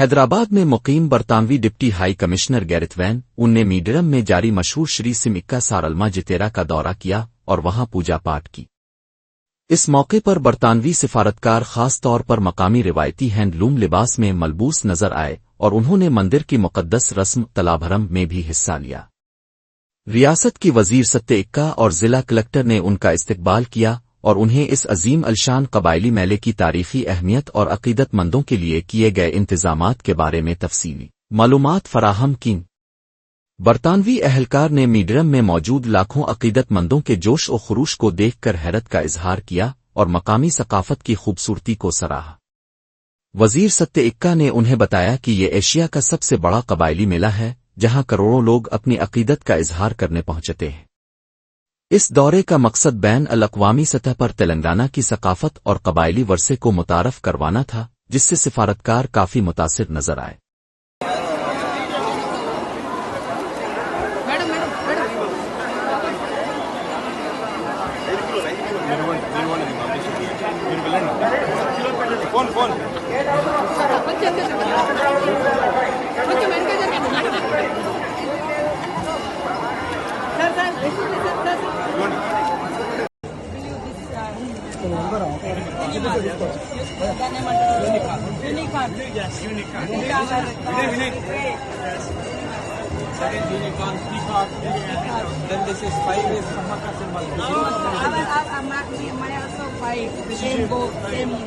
حیدرآباد میں مقیم برطانوی deputy high commissioner Gareth when نے میڈرم میں جاری مشہور شری سمکا سارلما جتیرا کا دورہ کیا اور وہاں پوجا پاٹ کی۔ اس موقع پر برطانوی سفارتکار خاص طور پر مقامی روایتی ہینڈ لوم لباس میں ملبوس نظر آئے اور انہوں نے مندر کی مقدس رسم تلابھرم میں بھی حصہ لیا۔ ریاست کی وزیر ستیہ اکا اور ضلع کلکٹر نے ان کا استقبال کیا اور انہیں اس عظیم الشان قبائلی میلے کی تاریخی اہمیت اور عقیدت مندوں کے لیے کیے گئے انتظامات کے بارے میں تفصیلی معلومات فراہم کیں۔ برطانوی اہلکار نے میڈرم میں موجود لاکھوں عقیدت مندوں کے جوش و خروش کو دیکھ کر حیرت کا اظہار کیا اور مقامی ثقافت کی خوبصورتی کو سراہا۔ وزیر ستیہ اکا نے انہیں بتایا کہ یہ ایشیا کا سب سے بڑا قبائلی میلہ ہے جہاں کروڑوں لوگ اپنی عقیدت کا اظہار کرنے پہنچتے ہیں۔ اس دورے کا مقصد بین الاقوامی سطح پر تلنگانہ کی ثقافت اور قبائلی ورثے کو متعارف کروانا تھا، جس سے سفارتکار کافی متاثر نظر آئے۔ Then this is 5 is Samaka symbol. Oh, I also 5. Same go.